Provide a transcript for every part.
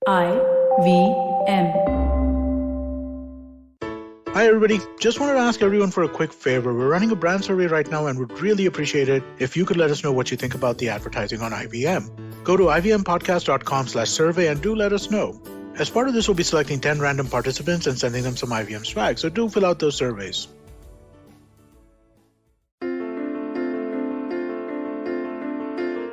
IVM. Hi everybody, just wanted to ask everyone for a quick favor. We're running a brand survey right now and would really appreciate it if you could let us know what you think about the advertising on IVM. Go to ivmpodcast.com/survey and do let us know. As part of this, we'll be selecting 10 random participants and sending them some IVM swag, so do fill out those surveys.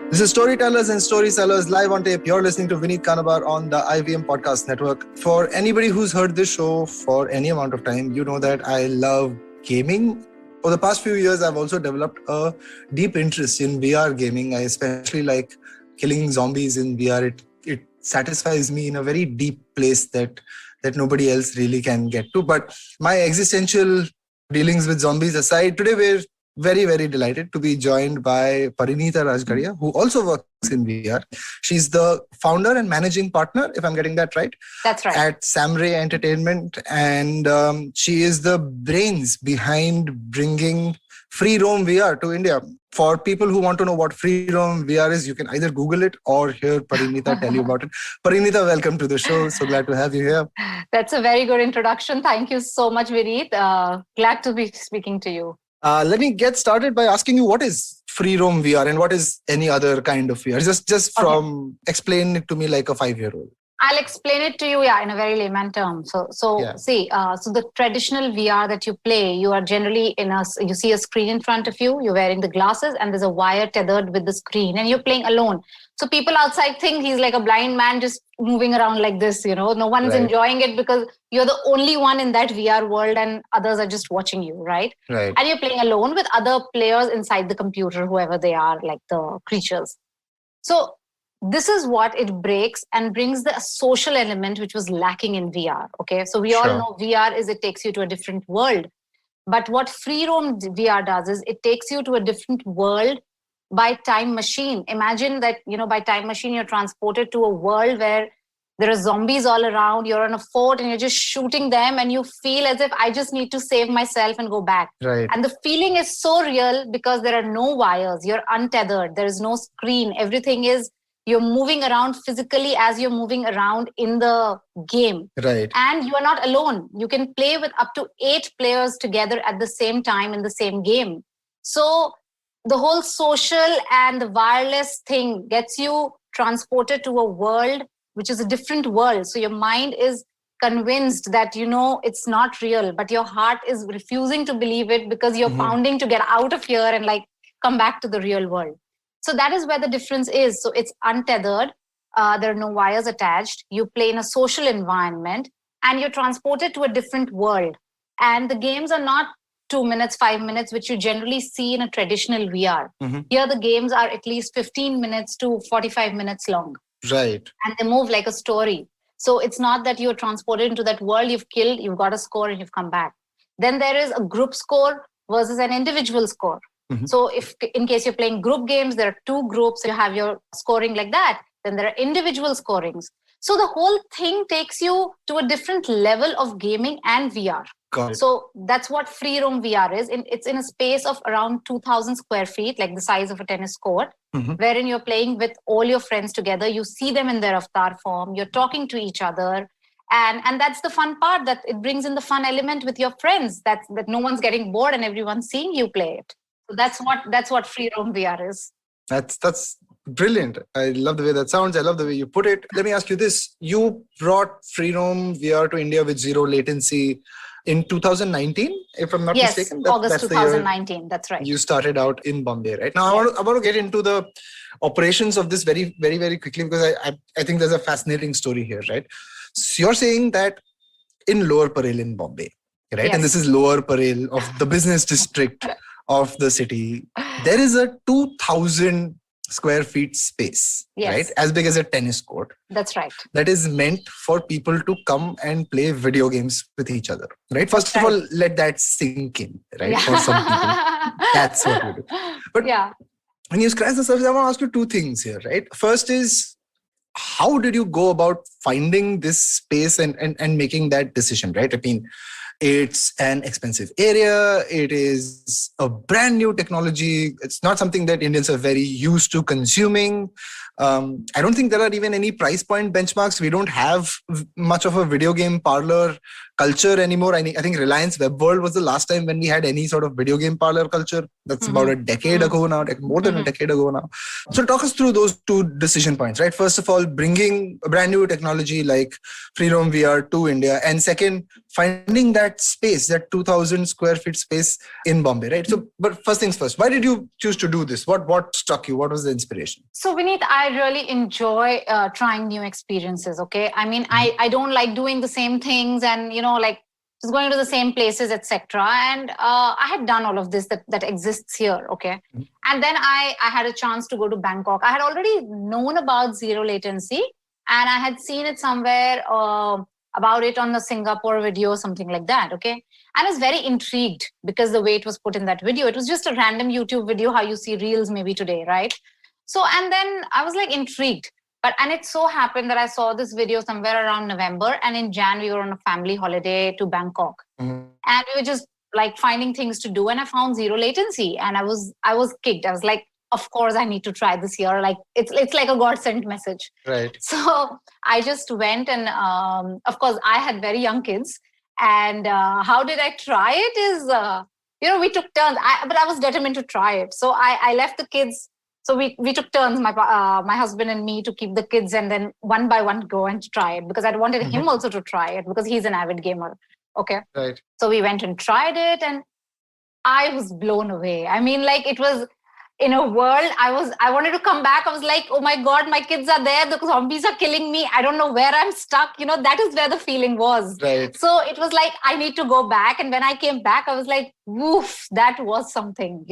This is Storytellers and Storysellers live on tape. You're listening to Vineet on the IVM Podcast Network. For anybody who's heard this show for any amount of time, you know that I love gaming. For the past few years, I've also developed a deep interest in VR gaming. I especially like killing zombies in VR. It satisfies me in a very deep place that nobody else really can get to. But my existential dealings with zombies aside, today we're very, very delighted to be joined by Parineeta Rajgarhia, who also works in VR. She's the founder and managing partner, if I'm getting that right. That's right. At Samrey Entertainment. And she is the brains behind bringing free roam VR to India. For people who want to know what free roam VR is, you can either Google it or hear Parineeta tell you about it. Parineeta, welcome to the show. So glad to have you here. That's a very good introduction. Thank you so much, Vineet. Glad to be speaking to you. Let me get started by asking you, what is free roam VR and what is any other kind of VR? Just from explain it to me like a 5-year-old. I'll explain it to you, in a very layman term. So the traditional VR that you play, you are generally you see a screen in front of you, you're wearing the glasses and there's a wire tethered with the screen and you're playing alone. So people outside think he's like a blind man just moving around like this, no one's enjoying it because you're the only one in that VR world and others are just watching you, right? Right. And you're playing alone with other players inside the computer, whoever they are, like the creatures. So this is what it breaks and brings the social element which was lacking in VR. Okay, so we all know VR it takes you to a different world. But what free roam VR does is it takes you to a different world by time machine. Imagine that, by time machine, you're transported to a world where there are zombies all around. You're on a fort and you're just shooting them and you feel as if I just need to save myself and go back. Right. And the feeling is so real because there are no wires. You're untethered. There is no screen. Everything is you're moving around physically as you're moving around in the game. Right. And you are not alone. You can play with up to 8 players together at the same time in the same game. So the whole social and the wireless thing gets you transported to a world which is a different world. So your mind is convinced that, it's not real, but your heart is refusing to believe it because you're pounding to get out of here and come back to the real world. So that is where the difference is. So it's untethered. There are no wires attached. You play in a social environment and you're transported to a different world. And the games are not 2 minutes, 5 minutes, which you generally see in a traditional VR. Here, the games are at least 15 minutes to 45 minutes long. Right. And they move like a story. So it's not that you're transported into that world, you've killed, you've got a score and you've come back. Then there is a group score versus an individual score. So if in case you're playing group games, there are 2 groups, you have your scoring like that. Then there are individual scorings. So the whole thing takes you to a different level of gaming and VR. So that's what free roam VR is. It's in a space of around 2,000 square feet, like the size of a tennis court, wherein you're playing with all your friends together. You see them in their avatar form. You're talking to each other. And that's the fun part, that it brings in the fun element with your friends, that no one's getting bored and everyone's seeing you play it. So that's what free roam VR is. That's brilliant. I love the way that sounds. I love the way you put it. Let me ask you this. You brought free roam VR to India with Zero Latency in 2019, if I'm not mistaken. August 2019. That's right. You started out in Bombay, right? Now, I want to get into the operations of this very, very, very quickly because I think there's a fascinating story here, right? So you're saying that in Lower Parel in Bombay, right? Yes. And this is Lower Parel of the business district of the city. There is a 2,000 square feet space, right? As big as a tennis court. That's right. That is meant for people to come and play video games with each other, right? First of all, let that sink in, right? Yeah. For some people, that's what we do. But when you scratch the surface, I want to ask you 2 things here, right? First is, how did you go about finding this space and making that decision, right? I mean, it's an expensive area. It is a brand new technology. It's not something that Indians are very used to consuming. I don't think there are even any price point benchmarks. We don't have much of a video game parlor culture anymore. I think Reliance Web World was the last time when we had any sort of video game parlor culture. That's about a decade ago now, more than a decade ago now. So talk us through those two decision points, right? First of all, bringing a brand new technology like free roam VR to India, and second, finding that space, that 2,000 square feet space in Bombay, right? So, but first things first, why did you choose to do this? What struck you? What was the inspiration? So Vineet, I really enjoy trying new experiences. Okay, I mean, I don't like doing the same things and like just going to the same places, etc. And I had done all of this that exists here. Okay, and then I had a chance to go to Bangkok. I had already known about zero latency, and I had seen it somewhere about it on the Singapore video, something like that. Okay, and I was very intrigued because the way it was put in that video, it was just a random YouTube video, how you see reels maybe today, right? So, and then I was like intrigued. And it so happened that I saw this video somewhere around November, and in Jan we were on a family holiday to Bangkok, and we were just like finding things to do, and I found zero latency, and I was kicked. I was like, of course I need to try this here. Like it's like a God sent message. Right. So I just went, and of course I had very young kids, and how did I try it is, we took turns. But I was determined to try it. So I left the kids. So we took turns, my husband and me, to keep the kids and then one by one go and try it, because I wanted him also to try it because he's an avid gamer. Okay. Right. So we went and tried it, and I was blown away. I mean, like, it was in a world, I wanted to come back. I was like, oh my God, my kids are there. The zombies are killing me. I don't know where I'm stuck. That is where the feeling was. Right. So it was like, I need to go back. And when I came back, I was like, woof, that was something,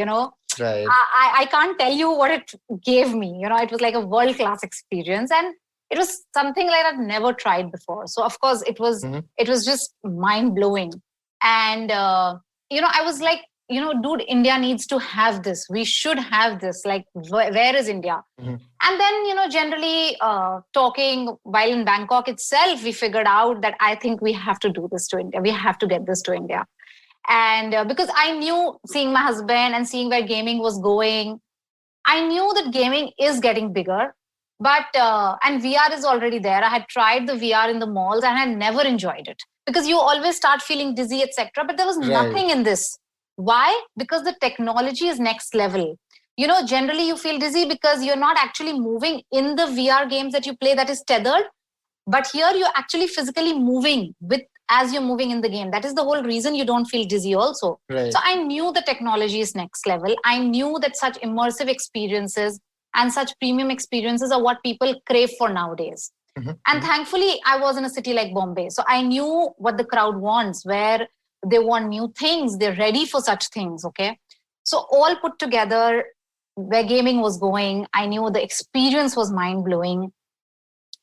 Right. I can't tell you what it gave me. It was like a world-class experience, and it was something like I've never tried before. So of course it was just mind-blowing. And I was like, dude, India needs to have this. We should have this. Like, where is India? And then, generally talking while in Bangkok itself, we figured out that I think we have to do this to India. We have to get this to India. And because I knew, seeing my husband and seeing where gaming was going, I knew that gaming is getting bigger. But, and VR is already there. I had tried the VR in the malls and I had never enjoyed it, because you always start feeling dizzy, etc. But there was nothing in this. Why? Because the technology is next level. Generally you feel dizzy because you're not actually moving in the VR games that you play, that is tethered. But here you're actually physically moving as you're moving in the game. That is the whole reason you don't feel dizzy also. Right. So I knew the technology is next level. I knew that such immersive experiences and such premium experiences are what people crave for nowadays. And thankfully, I was in a city like Bombay. So I knew what the crowd wants, where they want new things. They're ready for such things, okay? So all put together, where gaming was going, I knew the experience was mind-blowing.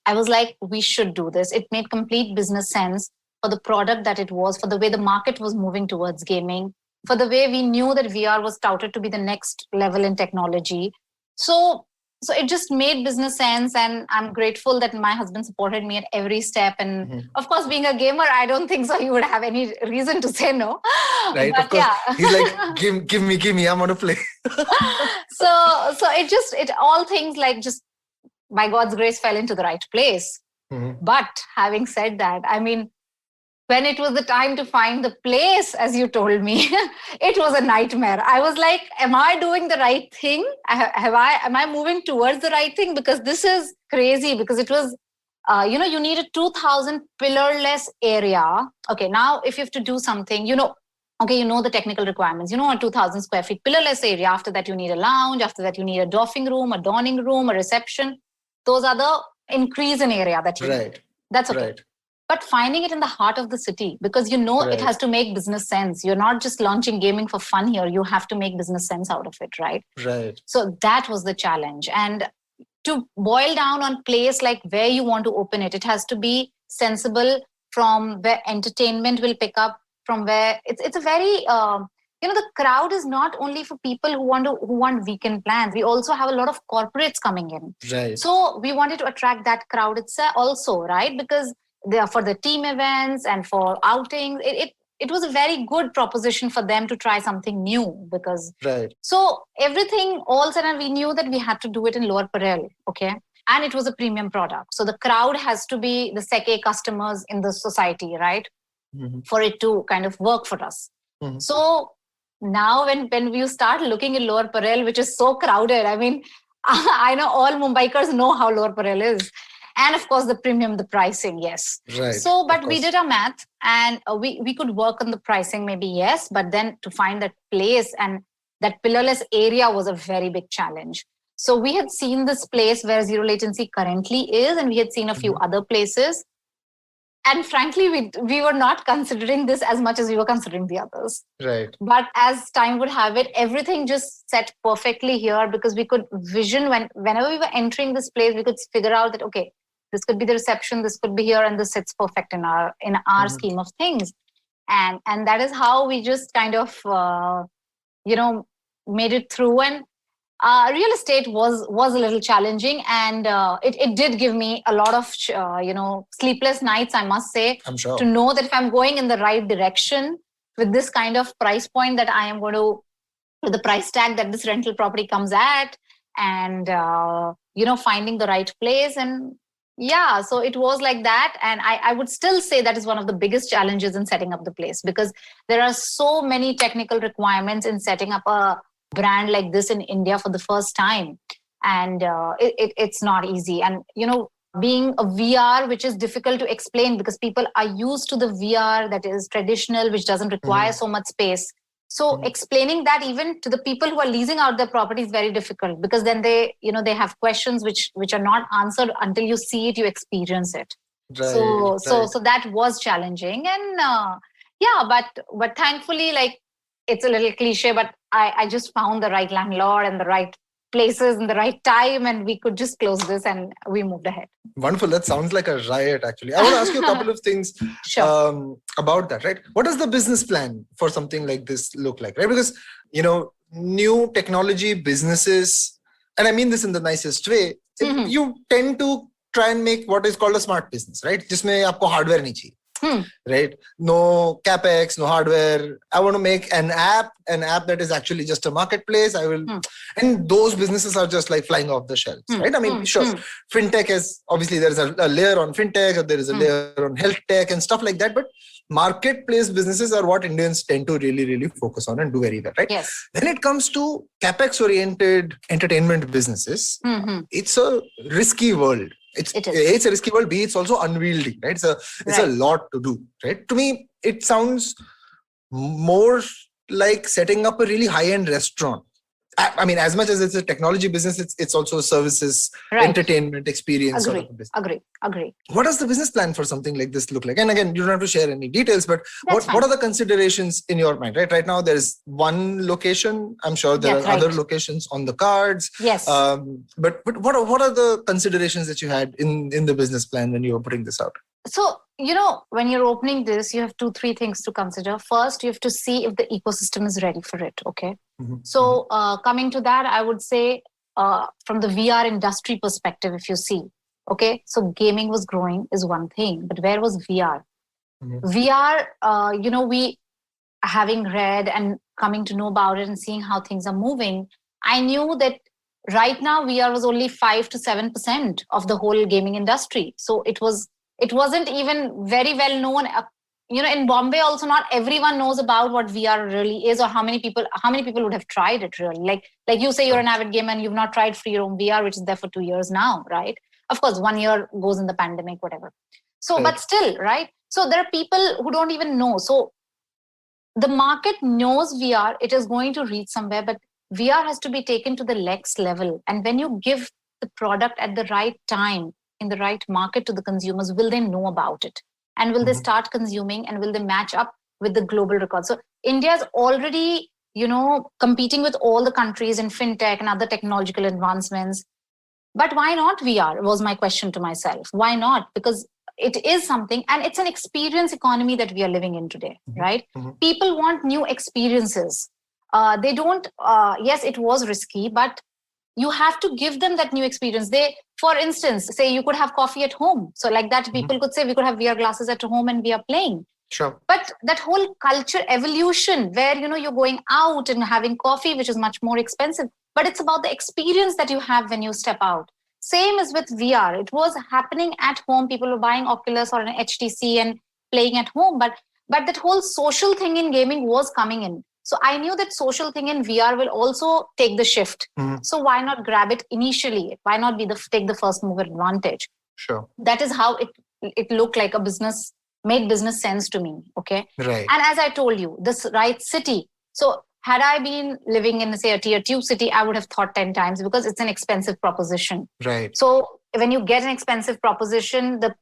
I was like, we should do this. It made complete business sense for the product that it was, for the way the market was moving towards gaming, for the way we knew that VR was touted to be the next level in technology. So it just made business sense, and I'm grateful that my husband supported me at every step. And of course, being a gamer, I don't think so he would have any reason to say no. Right, but of course. Yeah. He's like, give me, I'm going to play. So it all things like just by God's grace fell into the right place. But having said that, I mean, when it was the time to find the place, as you told me, it was a nightmare. I was like, am I doing the right thing? Am I moving towards the right thing? Because this is crazy, because it was, you need a 2,000 pillarless area. Okay, now if you have to do something, the technical requirements, a 2,000 square feet pillarless area. After that, you need a lounge. After that, you need a doffing room, a donning room, a reception. Those are the increase in area that you need. That's okay. Right. But finding it in the heart of the city, because it has to make business sense. You're not just launching gaming for fun here. You have to make business sense out of it, right? Right. So that was the challenge. And to boil down on place, like where you want to open it, it has to be sensible, from where entertainment will pick up, from where it's a very, the crowd is not only for people who want weekend plans. We also have a lot of corporates coming in. Right. So we wanted to attract that crowd itself also, right? Because they are for the team events and for outings. It was a very good proposition for them to try something new, because right. So everything all of a sudden we knew that we had to do it in Lower Parel. Okay. and it was a premium product. So the crowd has to be the SEC customers in the society, right? For it to kind of work for us. So now when you start looking at Lower Parel, which is so crowded, I mean, I know all Mumbaikars know how Lower Parel is. And of course, the premium, the pricing, yes. Right. So, but we did our math and we could work on the pricing maybe, yes. But then to find that place and that pillarless area was a very big challenge. So we had seen this place where Zero Latency currently is, and we had seen a few other places. And frankly, we were not considering this as much as we were considering the others. Right. But as time would have it, everything just set perfectly here because we could vision whenever we were entering this place, we could figure out that, okay, this could be the reception, this could be here, and this sits perfect in our scheme of things. And that is how we just kind of, made it through. And real estate was a little challenging, and it did give me a lot of sleepless nights, I must say. I'm sure. To know that if I'm going in the right direction with this kind of price point that I am going to, with the price tag that this rental property comes at, and finding the right place. And yeah, so it was like that. And I would still say that is one of the biggest challenges in setting up the place, because there are so many technical requirements in setting up a brand like this in India for the first time. And it's not easy. And, being a VR, which is difficult to explain because people are used to the VR that is traditional, which doesn't require so much space. So explaining that even to the people who are leasing out their property is very difficult, because then they have questions which are not answered until you see it, you experience it. Right, so that was challenging. And but thankfully, like, it's a little cliche, but I just found the right landlord and the right places and the right time, and we could just close this and we moved ahead. Wonderful. That sounds like a riot, actually. I want to ask you a couple of things about that, right? What does the business plan for something like this look like, right? Because, new technology businesses, and I mean this in the nicest way, you tend to try and make what is called a smart business, right? Jisme aapko hardware nahi chahiye. Right? No capex, no hardware. I want to make an app that is actually just a marketplace. And those businesses are just like flying off the shelves, right? I mean, sure, fintech is obviously there's a layer on fintech, or there is a layer on health tech and stuff like that. But marketplace businesses are what Indians tend to really, really focus on and do very well, right? Yes. When it comes to capex-oriented entertainment businesses, it's a risky world. It's a risky world. B, it's also unwieldy, right? It's a lot to do, right? To me, it sounds more like setting up a really high-end restaurant. I mean, as much as it's a technology business, it's also a services, entertainment experience. Agree. Sort of business. Agree. What does the business plan for something like this look like? And again, you don't have to share any details, but what are the considerations in your mind, right? Right now, there is one location. I'm sure there are other locations on the cards. Yes. But what are the considerations that you had in the business plan when you were putting this out? So, when you're opening this, you have 2-3 things to consider. First, you have to see if the ecosystem is ready for it. Okay. So coming to that, I would say from the VR industry perspective, if you see, okay, so gaming was growing is one thing, but where was VR? VR, we having read and coming to know about it and seeing how things are moving, I knew that right now VR was only 5 to 7% of the whole gaming industry. So it wasn't even very well known. In Bombay also, not everyone knows about what VR really is, or how many people would have tried it really. Like you say, you're an avid gamer and you've not tried free roam VR, which is there for 2 years now, right? Of course, 1 year goes in the pandemic, whatever. So, but still, right? So there are people who don't even know. So the market knows VR, it is going to reach somewhere, but VR has to be taken to the next level. And when you give the product at the right time, in the right market to the consumers, will they know about it? And will they start consuming, and will they match up with the global record? So India is already, competing with all the countries in fintech and other technological advancements. But why not VR was my question to myself. Why not? Because it is something, and it's an experience economy that we are living in today, right? People want new experiences. They don't, yes, it was risky, but you have to give them that new experience. For instance, say you could have coffee at home. So like that, people could say we could have VR glasses at home and we are playing. Sure. But that whole culture evolution where, you're going out and having coffee, which is much more expensive, but it's about the experience that you have when you step out. same is with VR. It was happening at home. People were buying Oculus or an HTC and playing at home. But that whole social thing in gaming was coming in. So I knew that social thing in VR will also take the shift. So why not grab it initially? Why not take the first mover advantage? Sure. That is how it looked like a business, made business sense to me. Okay. Right. And as I told you, this right city. So had I been living in, say, a tier 2 city, I would have thought 10 times because it's an expensive proposition. Right. So when you get an expensive proposition, the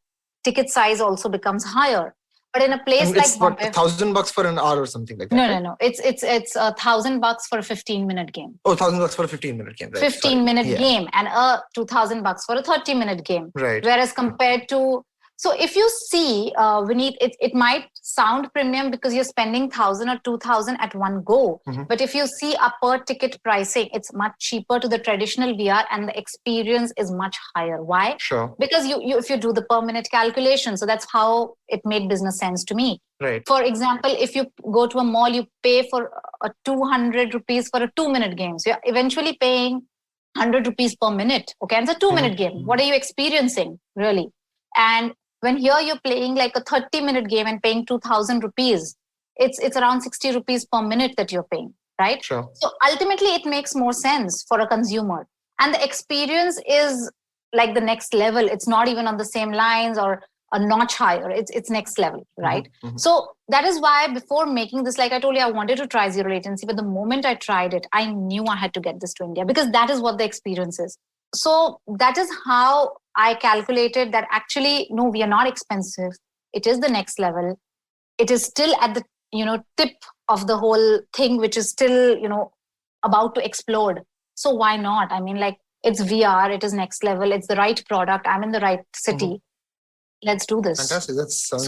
ticket size also becomes higher. But in a place like Bombay, $1,000 for an hour or something like that. No. It's $1,000 for a 15-minute game. Oh, $1,000 for a 15-minute game. Right. 15-minute game and $2,000 for a 30-minute game. Right. Whereas compared to, so if you see, Vineet, it might sound premium because you're spending 1,000 or 2,000 at one go. But if you see a per ticket pricing, it's much cheaper to the traditional VR and the experience is much higher. Why? Sure. Because you if you do the per minute calculation, so that's how it made business sense to me. Right. For example, if you go to a mall, you pay for 200 rupees for a 2-minute game. So you're eventually paying 100 rupees per minute. Okay, and it's a 2-minute game. What are you experiencing, really? And when here you're playing like a 30-minute game and paying 2,000 rupees, it's around 60 rupees per minute that you're paying, right? Sure. So ultimately, it makes more sense for a consumer. And the experience is like the next level. It's not even on the same lines or a notch higher. It's next level, right? So that is why before making this, like I told you, I wanted to try zero latency. But the moment I tried it, I knew I had to get this to India because that is what the experience is. So that is how I calculated that actually, no, we are not expensive. It is the next level. It is still at the, tip of the whole thing, which is still, about to explode. So why not? I mean, like, it's VR, it is next level. It's the right product. I'm in the right city. Let's do this. Fantastic. That sounds...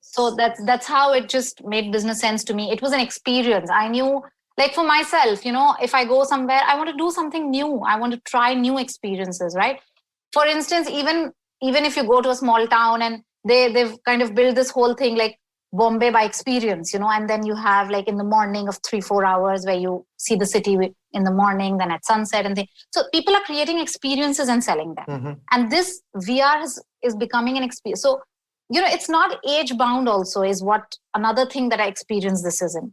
So that's how it just made business sense to me. It was an experience. I knew, like for myself, if I go somewhere, I want to do something new. I want to try new experiences, right? For instance, even if you go to a small town and they've kind of built this whole thing like Bombay by experience, and then you have like in the morning of 3-4 hours where you see the city in the morning, then at sunset and things. So people are creating experiences and selling them. And this VR is becoming an experience. So, it's not age bound also is what another thing that I experienced this is in.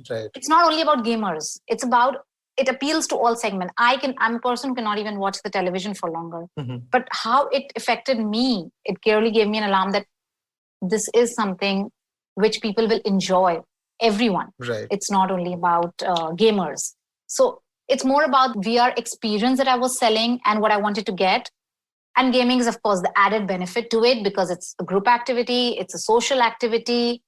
Right. It's not only about gamers. It appeals to all segments. I'm a person who cannot even watch the television for longer. But how it affected me, it clearly gave me an alarm that this is something which people will enjoy. Everyone. Right. It's not only about gamers. So it's more about VR experience that I was selling and what I wanted to get. And gaming is, of course, the added benefit to it because it's a group activity. It's a social activity.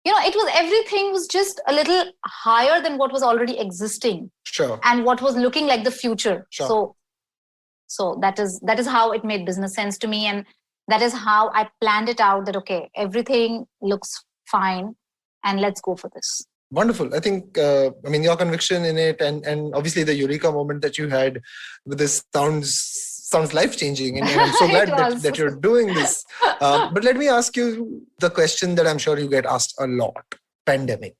Everything was just a little higher than what was already existing. Sure. And what was looking like the future. Sure. So that is how it made business sense to me. And that is how I planned it out that, okay, everything looks fine and let's go for this. Wonderful. I think, your conviction in it and obviously the eureka moment that you had with this sounds life-changing, and I'm so glad that you're doing this. But let me ask you the question that I'm sure you get asked a lot. Pandemic.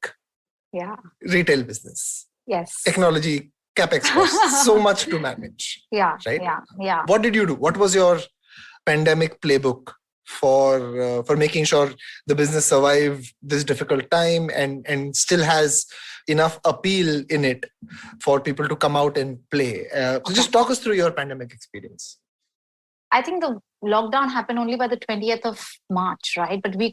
Yeah. Retail business. Yes. Technology, CapEx costs, so much to manage. Yeah. Right? Yeah. What did you do? What was your pandemic playbook for making sure the business survived this difficult time and still has enough appeal in it for people to come out and play? So just talk us through your pandemic experience. I think the lockdown happened only by the 20th of March, right? But we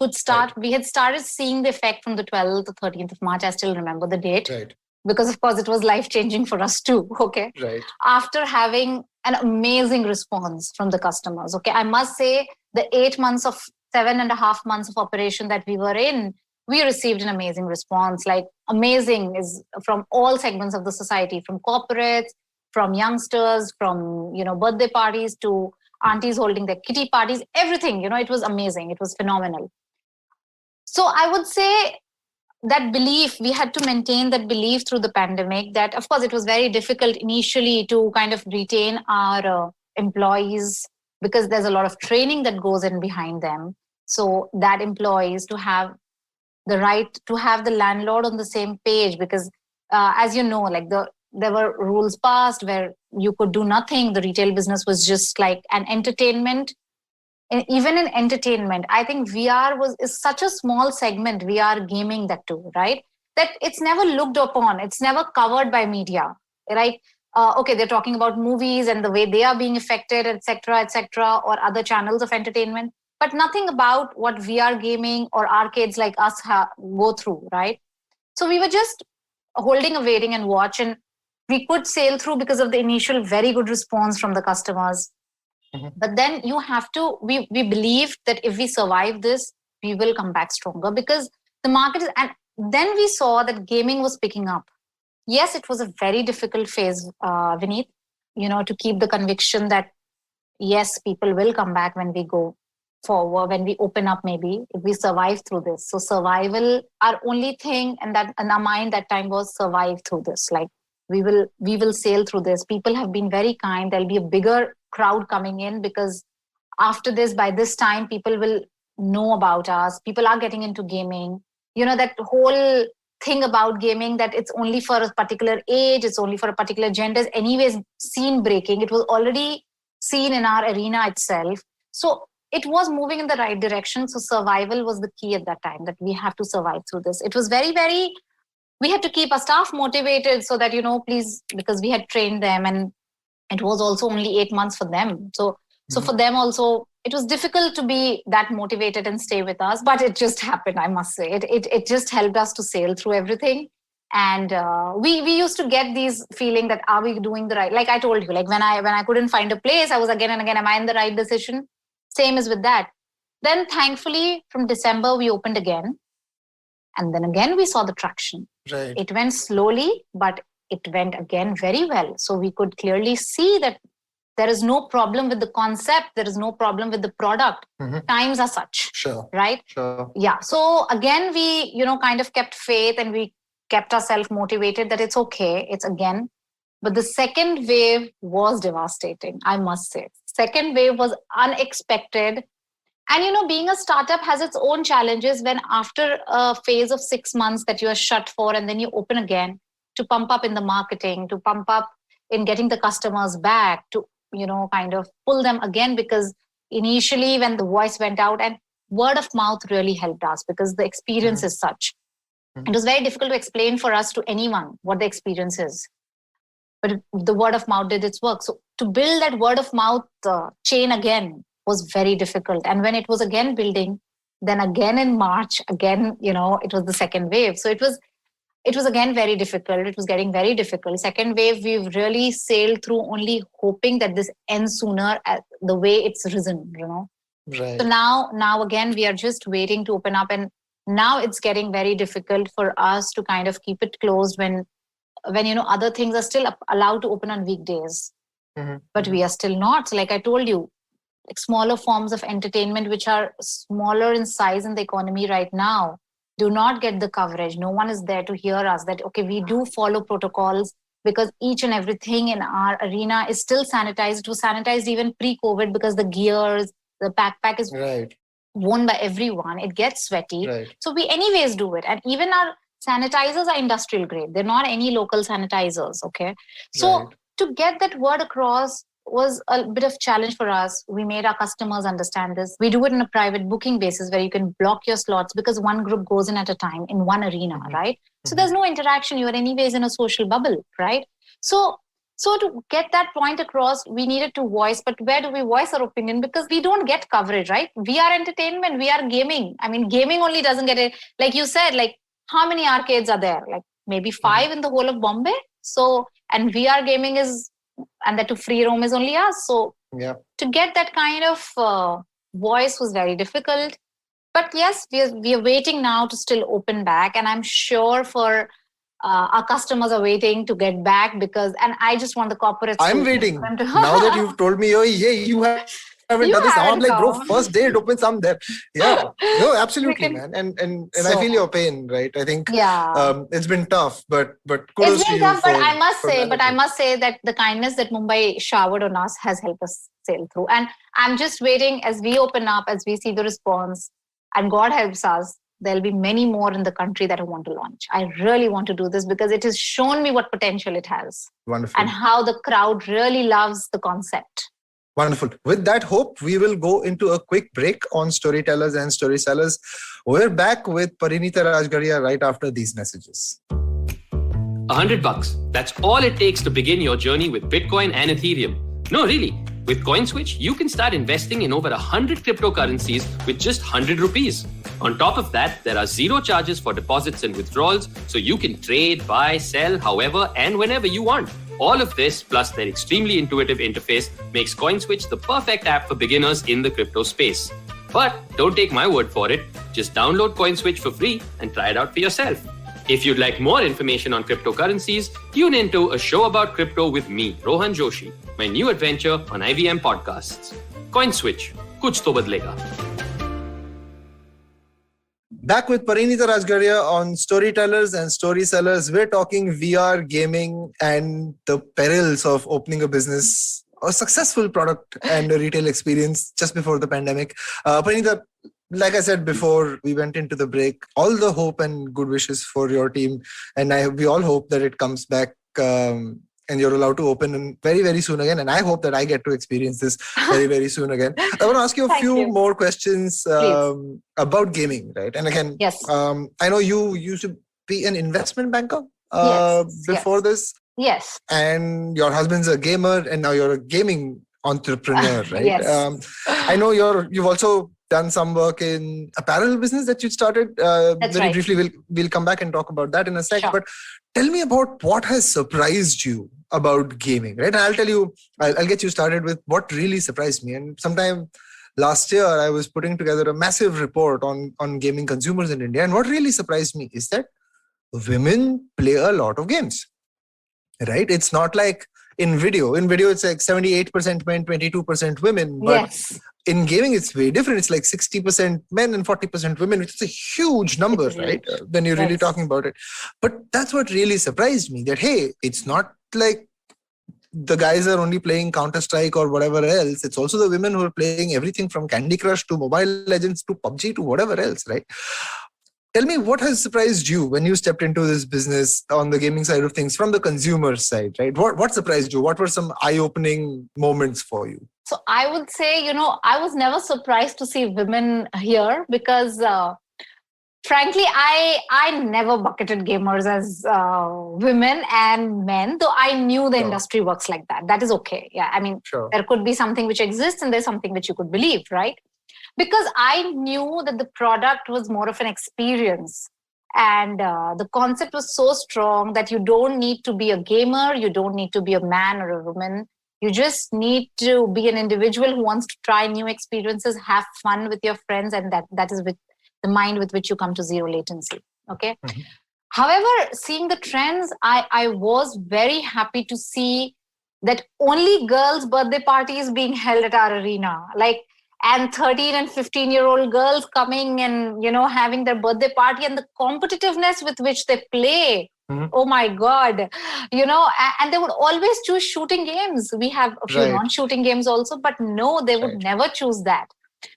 had started seeing the effect from the 12th or 13th of March. I still remember the date. Right. Because of course it was life-changing for us too, okay? Right. After having an amazing response from the customers, okay? I must say the 7.5 months of operation that we were in, we received an amazing response. Like amazing is from all segments of the society, from corporates, from youngsters, from, birthday parties to aunties holding their kitty parties, everything, it was amazing. It was phenomenal. So I would say that belief, we had to maintain that belief through the pandemic that, of course, it was very difficult initially to kind of retain our employees because there's a lot of training that goes in behind them. So that employees to have the right to have the landlord on the same page because, as you know, like the there were rules passed where you could do nothing. The retail business was just like an entertainment. And even in entertainment, I think is such a small segment, VR gaming that too, right? That it's never looked upon. It's never covered by media, right? Okay, they're talking about movies and the way they are being affected, etc., or other channels of entertainment, but nothing about what VR gaming or arcades like us go through, right? So we were just holding a waiting and watch, and we could sail through because of the initial very good response from the customers. But then we believe that if we survive this, we will come back stronger because the market is, and then we saw that gaming was picking up. Yes, it was a very difficult phase, Vineet, to keep the conviction that yes, people will come back when we go forward, when we open up, maybe if we survive through this. So survival, our only thing, and that in our mind that time was survive through this. Like we will sail through this. People have been very kind. There'll be a bigger crowd coming in because after this, by this time, people will know about us. People are getting into gaming. That whole thing about gaming, that it's only for a particular age, it's only for a particular gender, is anyways scene breaking. It was already seen in our arena itself. So it was moving in the right direction. So survival was the key at that time, that we have to survive through this. It was very, very, we had to keep our staff motivated so that, please, because we had trained them and it was also only 8 months for them. So for them also, it was difficult to be that motivated and stay with us, but it just happened, I must say. It just helped us to sail through everything. And we used to get these feeling that, are we doing the right? Like I told you, like when I couldn't find a place, I was again and again, am I in the right decision? Same as with that. Then thankfully from December, we opened again. And then again, we saw the traction. Right. It went slowly, but it went again very well. So we could clearly see that there is no problem with the concept. There is no problem with the product. Times are such. Sure. Right? Sure. Yeah. So again, we, kind of kept faith and we kept ourselves motivated that it's okay. It's again. But the second wave was devastating, I must say. Second wave was unexpected. And, being a startup has its own challenges when after a phase of 6 months that you are shut for and then you open again, to pump up in the marketing, to pump up in getting the customers back, to, kind of pull them again, because initially when the voice went out, and word of mouth really helped us because the experience is such. It was very difficult to explain for us to anyone what the experience is. But the word of mouth did its work. So to build that word of mouth chain again was very difficult. And when it was again building, then again in March, again, it was the second wave. So it was again very difficult. It was getting very difficult. Second wave, we've really sailed through only hoping that this ends sooner at the way it's risen, Right. So now again, we are just waiting to open up. And now it's getting very difficult for us to kind of keep it closed when other things are still allowed to open on weekdays. But we are still not. So like I told you, like smaller forms of entertainment, which are smaller in size in the economy right now, do not get the coverage. No one is there to hear us that, okay, we do follow protocols because each and everything in our arena is still sanitized. It was sanitized even pre-COVID because the gears, the backpack is worn by everyone. It gets sweaty. Right. So we anyways do it. And even our sanitizers are industrial grade. They're not any local sanitizers, okay? So to get that word across was a bit of challenge for us. We made our customers understand this. We do it on a private booking basis where you can block your slots because one group goes in at a time in one arena, right? So there's no interaction. You're anyways in a social bubble, right? So to get that point across, we needed to voice, but where do we voice our opinion? Because we don't get coverage, right? We are entertainment, we are gaming. I mean, gaming only doesn't get it. Like you said, like how many arcades are there? Like maybe 5 in the whole of Bombay. So, and VR gaming is, and that to free roam is only us. So to get that kind of voice was very difficult. But yes, we are waiting now to still open back. And I'm sure for our customers are waiting to get back because, and I just want the corporates. I'm waiting. Now that you've told me, oh, yeah, you haven't done this. I'm like, bro, first day it opens, I'm there. Yeah, no, absolutely, man. And I feel your pain, right? I think it's been tough, but kudos to you. But I must say that the kindness that Mumbai showered on us has helped us sail through. And I'm just waiting as we open up, as we see the response, and God helps us. there'll be many more in the country that I want to launch. I really want to do this because it has shown me what potential it has. Wonderful. And how the crowd really loves the concept. Wonderful. With that hope, we will go into a quick break on storytellers and story sellers. We're back with Parineeta Rajgarhia right after these messages. $100. That's all it takes to begin your journey with Bitcoin and Ethereum. No, really. With CoinSwitch, you can start investing in over 100 cryptocurrencies with just 100 rupees. On top of that, there are zero charges for deposits and withdrawals, so you can trade, buy, sell, however and whenever you want. All of this, plus their extremely intuitive interface, makes CoinSwitch the perfect app for beginners in the crypto space. But don't take my word for it. Just download CoinSwitch for free and try it out for yourself. If you'd like more information on cryptocurrencies, tune into a show about crypto with me, Rohan Joshi, my new adventure on IVM Podcasts. CoinSwitch, kuch to badlega. Back with Parineeta Rajgarhia on storytellers and story sellers. We're talking VR gaming and the perils of opening a business, a successful product and a retail experience just before the pandemic. Parineeta, like I said before we went into the break, all the hope and good wishes for your team. And we all hope that it comes back and you're allowed to open very, very soon again. And I hope that I get to experience this very, very soon again. I want to ask you a few more questions about gaming, right? And again, yes. I know you used to be an investment banker before this. Yes. And your husband's a gamer and now you're a gaming entrepreneur, right? Yes. I know you've also done some work in apparel business that you started. That's very right. briefly, we'll come back and talk about that in a sec. Sure. But tell me about what has surprised you about gaming, right? And I'll tell you, I'll get you started with what really surprised me. And sometime last year, I was putting together a massive report on gaming consumers in India. And what really surprised me is that women play a lot of games, right? It's not like in video. In video, it's like 78% men, 22% women. But yes. In gaming, it's very different. It's like 60% men and 40% women, which is a huge number, right? When you're really talking about it. But that's what really surprised me, that, hey, it's not like the guys are only playing Counter-Strike or whatever else. It's also the women who are playing everything from Candy Crush to Mobile Legends to PUBG to whatever else, right? Tell me, what has surprised you when you stepped into this business on the gaming side of things from the consumer side, right? What surprised you? What were some eye-opening moments for you? So I would say, I was never surprised to see women here because, frankly, I never bucketed gamers as women and men, though I knew the industry works like that. That is okay. Yeah, I mean, there could be something which exists and there's something which you could believe, right? Because I knew that the product was more of an experience and the concept was so strong that you don't need to be a gamer, you don't need to be a man or a woman. You just need to be an individual who wants to try new experiences, have fun with your friends, and that is with the mind with which you come to Zero Latency. Okay. Mm-hmm. However, seeing the trends, I was very happy to see that only girls' birthday parties being held at our arena. And 13 and 15-year-old girls coming and, having their birthday party and the competitiveness with which they play. Mm-hmm. Oh my God. And they would always choose shooting games. We have a few non-shooting games also, but no, they would never choose that.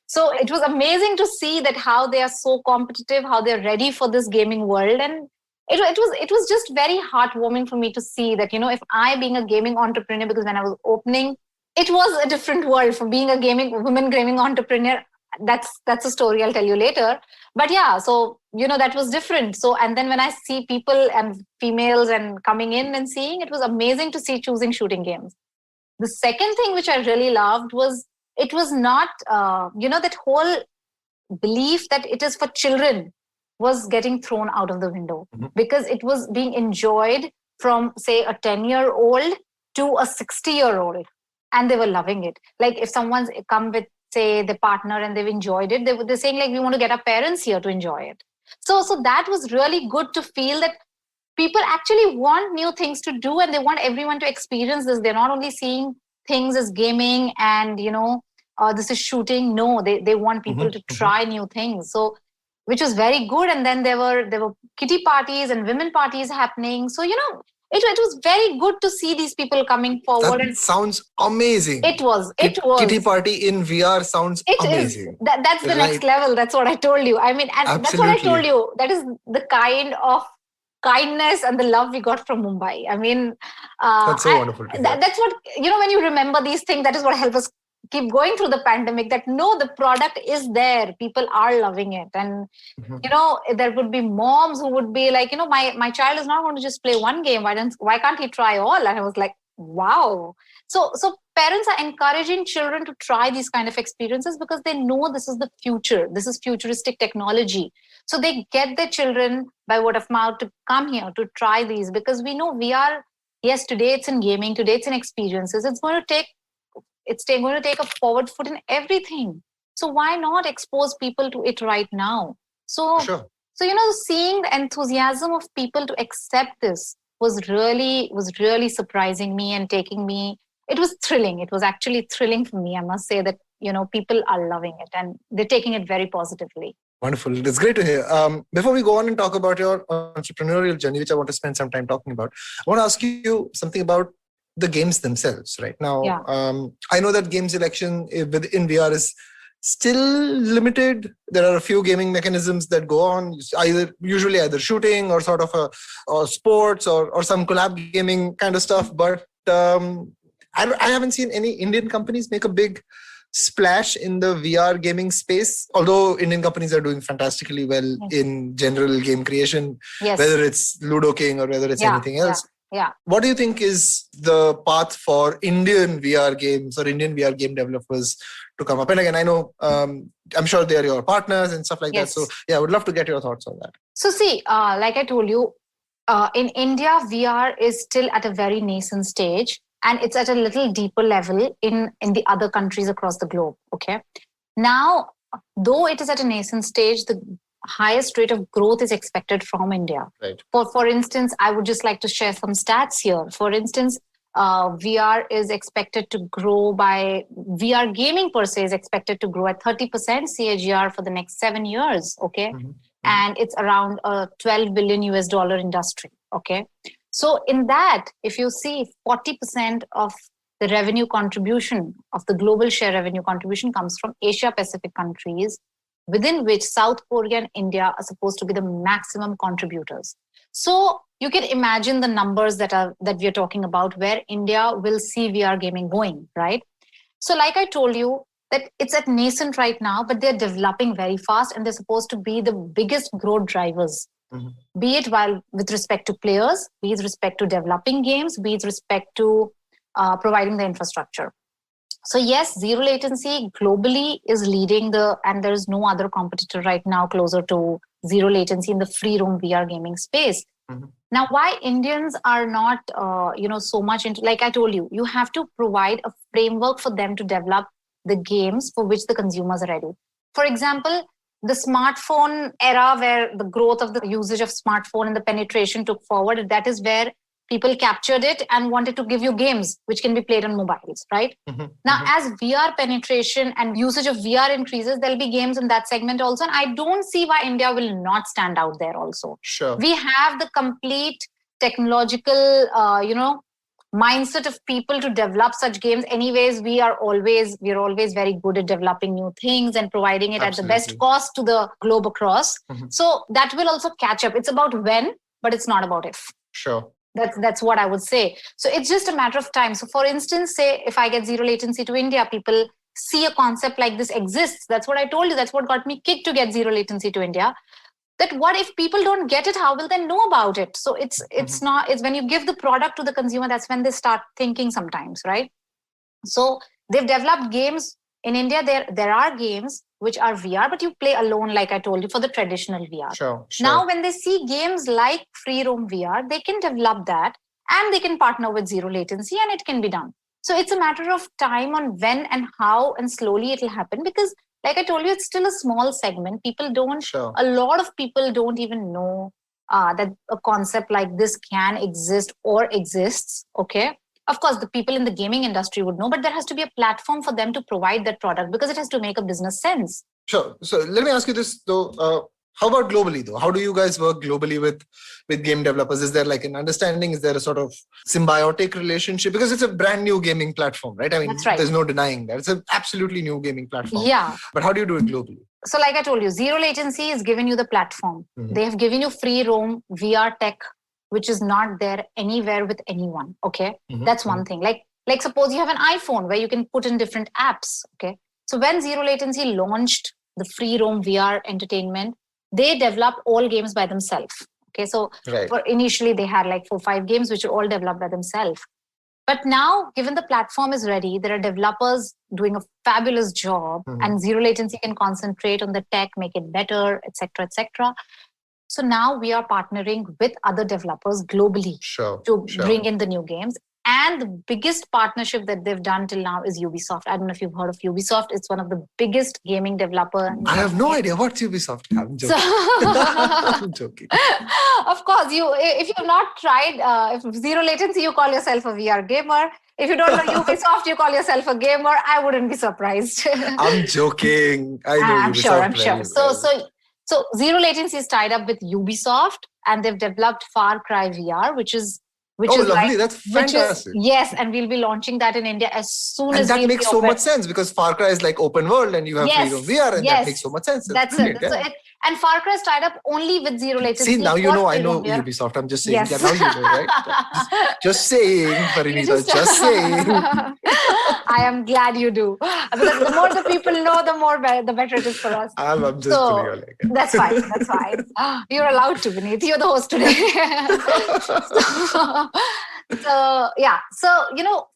So it was amazing to see that how they are so competitive, how they're ready for this gaming world. And it was just very heartwarming for me to see that, if I being a gaming entrepreneur, because when I was opening, it was a different world for being a women gaming entrepreneur. That's a story I'll tell you later. But yeah, so, that was different. So, and then when I see people and females and coming in and seeing, it was amazing to see choosing shooting games. The second thing which I really loved was, it was not, that whole belief that it is for children was getting thrown out of the window, because it was being enjoyed from, say, a 10-year-old to a 60-year-old. And they were loving it. Like if someone's come with, say, the partner and they've enjoyed it, they're saying like, we want to get our parents here to enjoy it. So that was really good to feel that people actually want new things to do and they want everyone to experience this. They're not only seeing things as gaming and, this is shooting. No, they want people to try new things. So, which was very good. And then there were kiddie parties and women parties happening. So, It was very good to see these people coming forward. That sounds amazing. It was. Kitty party in VR sounds amazing. That's the next level. That's what I told you. I mean, and Absolutely. that's what I told you. That is the kind of kindness and the love we got from Mumbai. I mean, that's so wonderful. That's what, when you remember these things, that is what helps us keep going through the pandemic, that no, the product is there. People are loving it. And, there would be moms who would be like, my child is not going to just play one game. Why can't he try all? And I was like, wow. So parents are encouraging children to try these kind of experiences because they know this is the future. This is futuristic technology. So they get their children by word of mouth to come here to try these, because we know VR, yes, today it's in gaming, today it's in experiences. It's going to take a forward foot in everything. So why not expose people to it right now? So, sure. So seeing the enthusiasm of people to accept this was really surprising me and taking me. It was thrilling. It was actually thrilling for me. I must say that people are loving it and they're taking it very positively. Wonderful. It's great to hear. Before we go on and talk about your entrepreneurial journey, which I want to spend some time talking about, I want to ask you something about the games themselves right now. Yeah. I know that game selection within VR is still limited. There are a few gaming mechanisms that go on, usually either shooting or sort of or sports or some collab gaming kind of stuff. But I haven't seen any Indian companies make a big splash in the VR gaming space, although Indian companies are doing fantastically well in general game creation, whether it's Ludo King or whether it's anything else. Yeah. What do you think is the path for Indian VR games or Indian VR game developers to come up? And again, I know, I'm sure they are your partners and stuff like that. So I would love to get your thoughts on that. So see, like I told you, in India, VR is still at a very nascent stage, and it's at a little deeper level in the other countries across the globe. Okay. Now, though it is at a nascent stage, the highest rate of growth is expected from India. Right. For instance, I would just like to share some stats here. For instance, VR is expected to grow VR gaming per se is expected to grow at 30% CAGR for the next 7 years. Okay. Mm-hmm. And it's around a $12 billion US industry. Okay. So in that, if you see 40% of the revenue contribution of the global share revenue contribution comes from Asia Pacific countries, within which South Korea and India are supposed to be the maximum contributors. So you can imagine the numbers that we are talking about, where India will see VR gaming going, right? So like I told you, that it's at nascent right now, but they're developing very fast and they're supposed to be the biggest growth drivers, be it with respect to players, be it with respect to developing games, be it with respect to providing the infrastructure. So yes, Zero Latency globally is leading and there is no other competitor right now closer to Zero Latency in the free roam VR gaming space. Mm-hmm. Now, why Indians are not, so much into, like I told you, you have to provide a framework for them to develop the games for which the consumers are ready. For example, the smartphone era, where the growth of the usage of smartphone and the penetration took forward, that is where people captured it and wanted to give you games which can be played on mobiles, right? Mm-hmm. Now, as VR penetration and usage of VR increases, there'll be games in that segment also. And I don't see why India will not stand out there also. Sure. We have the complete technological, mindset of people to develop such games. Anyways, we're always very good at developing new things and providing it at the best cost to the globe across. Mm-hmm. So that will also catch up. It's about when, but it's not about if. Sure. That's what I would say. So it's just a matter of time. So for instance, say if I get Zero Latency to India, people see a concept like this exists. That's what I told you. That's what got me kicked to get Zero Latency to India. That what if people don't get it? How will they know about it? So it's when you give the product to the consumer, that's when they start thinking sometimes, right? So they've developed games in India. There are games which are VR, but you play alone, like I told you, for the traditional VR. Sure. Now, when they see games like free roam VR, they can develop that and they can partner with Zero Latency and it can be done. So it's a matter of time on when and how and slowly it'll happen, because like I told you, it's still a small segment. A lot of people don't even know that a concept like this can exist or exists. Okay. Of course, the people in the gaming industry would know, but there has to be a platform for them to provide that product because it has to make a business sense. Sure. So let me ask you this though. How about globally though? How do you guys work globally with game developers? Is there like an understanding? Is there a sort of symbiotic relationship? Because it's a brand new gaming platform, right? I mean, That's right. There's no denying that. It's an absolutely new gaming platform. Yeah. But how do you do it globally? So like I told you, Zero Latency is giving you the platform. Mhm. They have given you free roam VR tech, which is not there anywhere with anyone. Okay. Mhm. That's one thing. Like suppose you have an iPhone where you can put in different apps. Okay. So when Zero Latency launched the free roam VR entertainment, they developed all games by themselves. Okay. So Right. for initially they had like 4-5 games which are all developed by themselves. But now, given the platform is ready, there are developers doing a fabulous job, and Zero Latency can concentrate on the tech, make it better, etc., etc. So now we are partnering with other developers globally to bring in the new games. And the biggest partnership that they've done till now is Ubisoft. I don't know if you've heard of Ubisoft. It's one of the biggest gaming developer. I have no idea what's Ubisoft. I'm joking. I'm joking. Of course, if you've not tried, if Zero Latency, you call yourself a VR gamer. If you don't know Ubisoft, you call yourself a gamer. I wouldn't be surprised. I'm joking. I know I'm Ubisoft sure. very well. So Zero Latency is tied up with Ubisoft, and they've developed Far Cry VR, which is lovely. Like, that's fantastic. Yes, and we'll be launching that in India as soon as. And that makes so much sense because Far Cry is like open world, and you have freedom VR, and that makes so much sense. That's it. And Far Cry is tied up only with Zero Latency. See, now you know. I know Ubisoft. I'm just saying. Yes. Yeah, now you know, right? just saying, Parineeta. Just saying. I am glad you do. Because the more the people know, the better it is for us. I'm just pulling your leg. That's fine. That's fine. You're allowed to, Vineet. You're the host today. So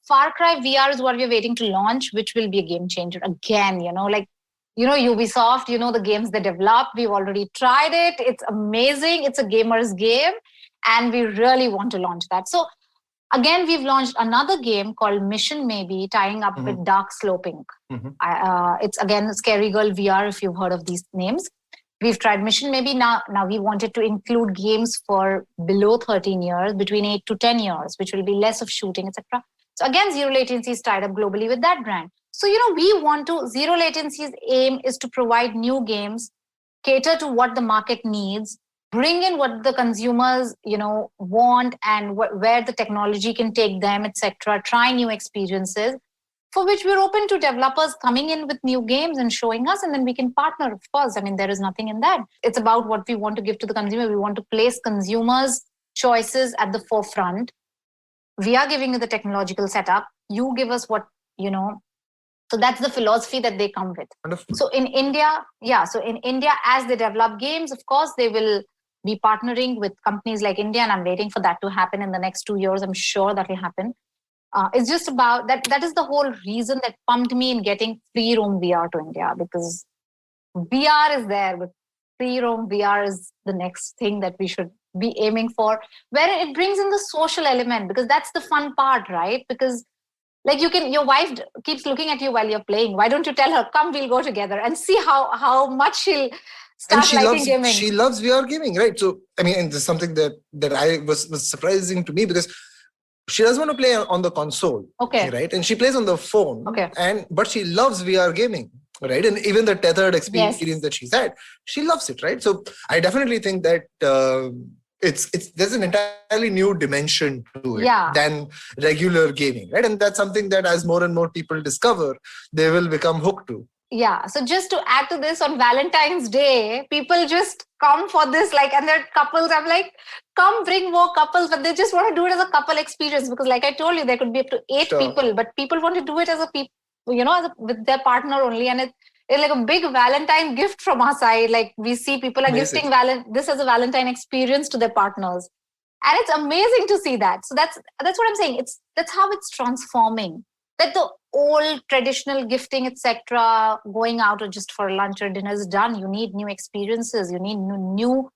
Far Cry VR is what we're waiting to launch, which will be a game changer again. Ubisoft, the games they developed. We've already tried it. It's amazing. It's a gamer's game, and we really want to launch that. So again, we've launched another game called Mission Maybe, tying up with Dark Sloping. It's again Scary Girl VR, if you've heard of these names. We've tried Mission Maybe. Now we wanted to include games for below 13 years, between 8 to 10 years, which will be less of shooting, etc. So again, Zero Latency is tied up globally with that brand. So, Zero Latency's aim is to provide new games, cater to what the market needs, bring in what the consumers, want and where the technology can take them, etc. Try new experiences, for which we're open to developers coming in with new games and showing us, and then we can partner, of course. I mean, there is nothing in that. It's about what we want to give to the consumer. We want to place consumers' choices at the forefront. We are giving you the technological setup. You give us what, So that's the philosophy that they come with. Wonderful. So in India, as they develop games, of course, they will be partnering with companies like India, and I'm waiting for that to happen in the next 2 years. I'm sure that will happen. It's just about that. That is the whole reason that pumped me in getting free roam VR to India, because VR is there, but free roam VR is the next thing that we should be aiming for, where it brings in the social element, because that's the fun part, right? Because your wife keeps looking at you while you're playing. Why don't you tell her, come, we'll go together, and see how much she'll start liking gaming. She loves VR gaming, right? So, I mean, and this is something that I was surprising to me, because she doesn't want to play on the console, right? And she plays on the phone, but she loves VR gaming, right? And even the tethered experience that she's had, she loves it, right? So I definitely think that there's an entirely new dimension to it than regular gaming, right? And that's something that as more and more people discover, they will become hooked to. Yeah. So just to add to this, on Valentine's Day, people just come for this, and there are couples. I'm like, come, bring more couples, but they just want to do it as a couple experience, because like I told you, there could be up to 8 people, but people want to do it as with their partner only. And it's like a big Valentine gift from our side. Like, we see people are gifting this as a Valentine experience to their partners. And it's amazing to see that. So that's what I'm saying. That's how it's transforming. That the old traditional gifting, etc., going out or just for lunch or dinner is done. You need new experiences. You need new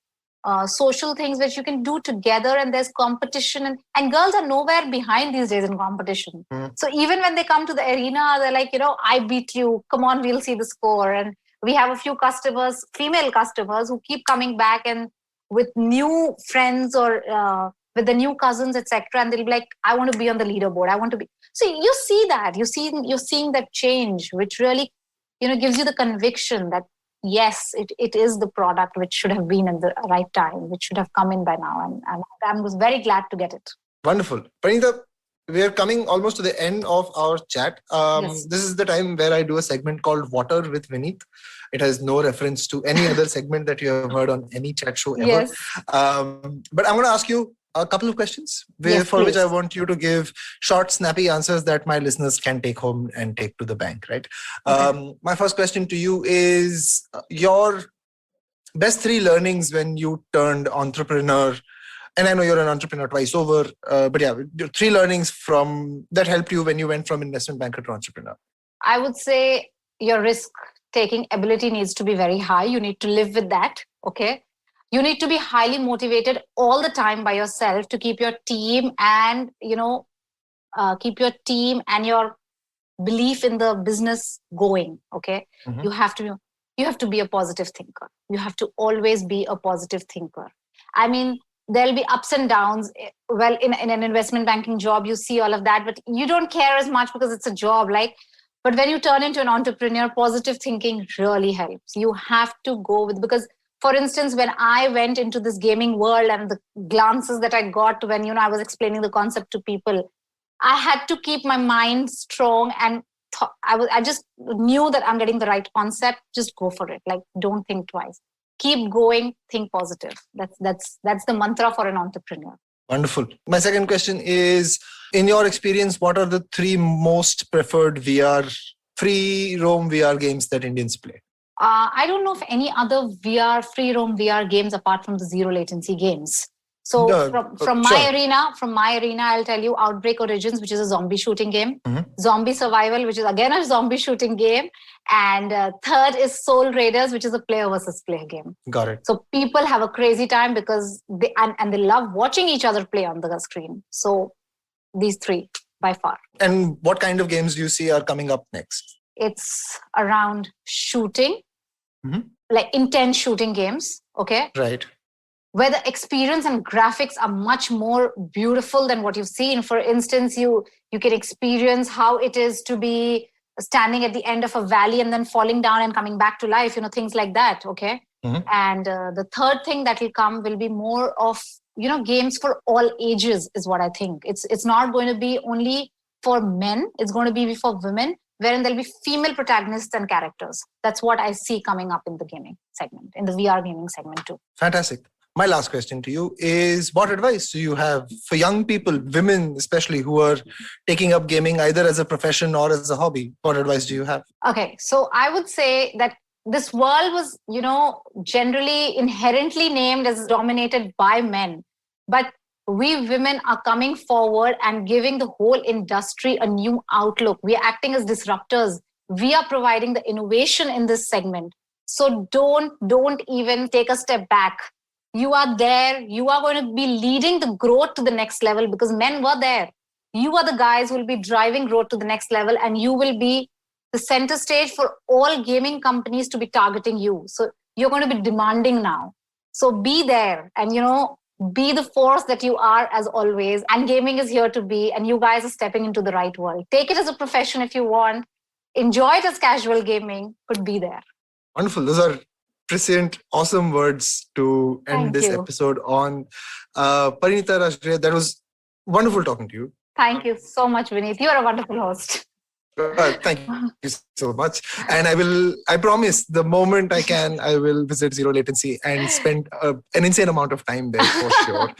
social things which you can do together, and there's competition. And girls are nowhere behind these days in competition. So even when they come to the arena, they're like, I beat you. Come on, we'll see the score. And we have a few customers, female customers, who keep coming back and with new friends or with the new cousins, etc. And they'll be like, I want to be on the leaderboard. I want to be. So you see that. You're seeing that change, which really, gives you the conviction that yes, it is the product which should have been at the right time, which should have come in by now. And I was very glad to get it. Wonderful. Parineeta, we are coming almost to the end of our chat. Yes. This is the time where I do a segment called Water with Vineet. It has no reference to any other segment that you have heard on any chat show ever. Yes. But I'm going to ask you a couple of questions for which I want you to give short, snappy answers that my listeners can take home and take to the bank, right? Okay. My first question to you is your best 3 learnings when you turned entrepreneur. And I know you're an entrepreneur twice over, but yeah, 3 learnings from that helped you when you went from investment banker to entrepreneur. I would say your risk-taking ability needs to be very high. You need to live with that, okay? You need to be highly motivated all the time by yourself to keep your team and, keep your team and your belief in the business going, okay? Mhm. You have to be a positive thinker. You have to always be a positive thinker. I mean, there'll be ups and downs. Well, in an investment banking job, you see all of that, but you don't care as much because it's a job. But when you turn into an entrepreneur, positive thinking really helps. You have to go with, because for instance, when I went into this gaming world and the glances that I got when, I was explaining the concept to people, I had to keep my mind strong and I just knew that I'm getting the right concept. Just go for it. Don't think twice. Keep going, think positive. That's the mantra for an entrepreneur. Wonderful. My second question is, in your experience, what are the 3 most preferred free roam VR games that Indians play? I don't know of any other free roam VR games apart from the zero latency games. So from my arena, I'll tell you Outbreak Origins, which is a zombie shooting game. Mhm. Zombie Survival, which is again a zombie shooting game. And third is Soul Raiders, which is a player versus player game. Got it. So people have a crazy time because they love watching each other play on the screen. So these 3 by far. And what kind of games do you see are coming up next? It's around shooting, Mhm. like intense shooting games. Okay. Right. Where the experience and graphics are much more beautiful than what you've seen. For instance, you can experience how it is to be standing at the end of a valley and then falling down and coming back to life, things like that, okay? Mhm. And the third thing that will come will be more of, games for all ages is what I think. It's not going to be only for men, it's going to be for women, wherein there'll be female protagonists and characters. That's what I see coming up in the gaming segment, in the VR gaming segment too. Fantastic. My last question to you is, what advice do you have for young people, women especially, who are taking up gaming either as a profession or as a hobby? What advice do you have? Okay, so I would say that this world was, generally inherently named as dominated by men. But we women are coming forward and giving the whole industry a new outlook. We are acting as disruptors. We are providing the innovation in this segment. So don't even take a step back. You are there. You are going to be leading the growth to the next level because men were there. You are the guys who will be driving growth to the next level, and you will be the center stage for all gaming companies to be targeting you. So you're going to be demanding now. So be there and, be the force that you are as always. And gaming is here to be, and you guys are stepping into the right world. Take it as a profession if you want. Enjoy it as casual gaming, but be there. Wonderful. Those are prescient, awesome words to end this episode on. Parineeta Rajgarhia, that was wonderful talking to you. Thank you so much, Vineet. You are a wonderful host. Thank you so much. And I promise, the moment I can, I will visit Zero Latency and spend an insane amount of time there for sure.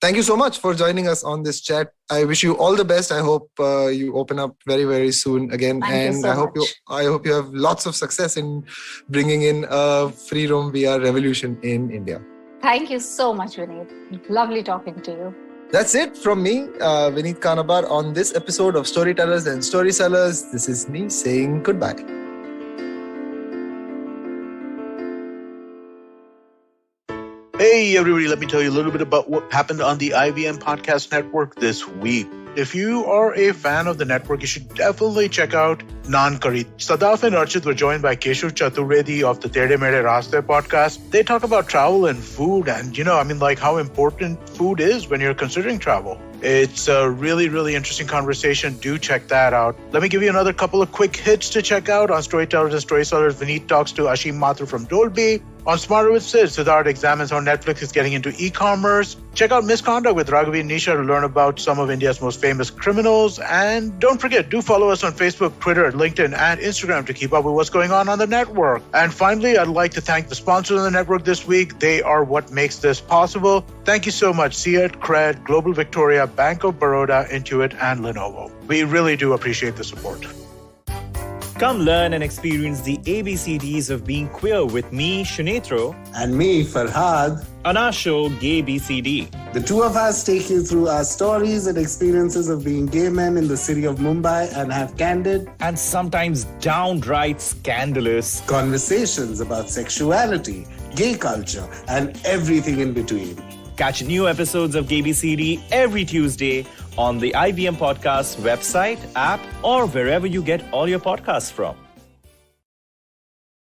Thank you so much for joining us on this chat. I wish you all the best. I hope you open up very, very soon again. Thank you so much. I hope you have lots of success in bringing in a free roam VR revolution in India. Thank you so much, Vineet. Lovely talking to you. That's it from me, Vineet Kanabar, on this episode of Storytellers and Story Sellers. This is me saying goodbye. Hey, everybody, let me tell you a little bit about what happened on the IVM Podcast Network this week. If you are a fan of the network, you should definitely check out Naan Curry. Sadaf and Archit were joined by Keshav Chaturvedi of the Tere Mere Raste podcast. They talk about travel and food and, how important food is when you're considering travel. It's a really, really interesting conversation. Do check that out. Let me give you another couple of quick hits to check out. On Storytellers and Storysellers, Vineet talks to Ashim Mathur from Dolby. On Smarter with Sid, Siddharth examines how Netflix is getting into e-commerce. Check out Misconduct with Raghavi and Nisha to learn about some of India's most famous criminals. And don't forget, do follow us on Facebook, Twitter, LinkedIn, and Instagram to keep up with what's going on the network. And finally, I'd like to thank the sponsors of the network this week. They are what makes this possible. Thank you so much, Seat, Cred, Global Victoria, Bank of Baroda, Intuit, and Lenovo. We really do appreciate the support. Come learn and experience the ABCDs of being queer with me, Shunetro, and me, Farhad, on our show, Gay BCD. The two of us take you through our stories and experiences of being gay men in the city of Mumbai and have candid and sometimes downright scandalous conversations about sexuality, gay culture, and everything in between. Catch new episodes of Gay BCD every Tuesday on the IVM Podcasts website, app, or wherever you get all your podcasts from.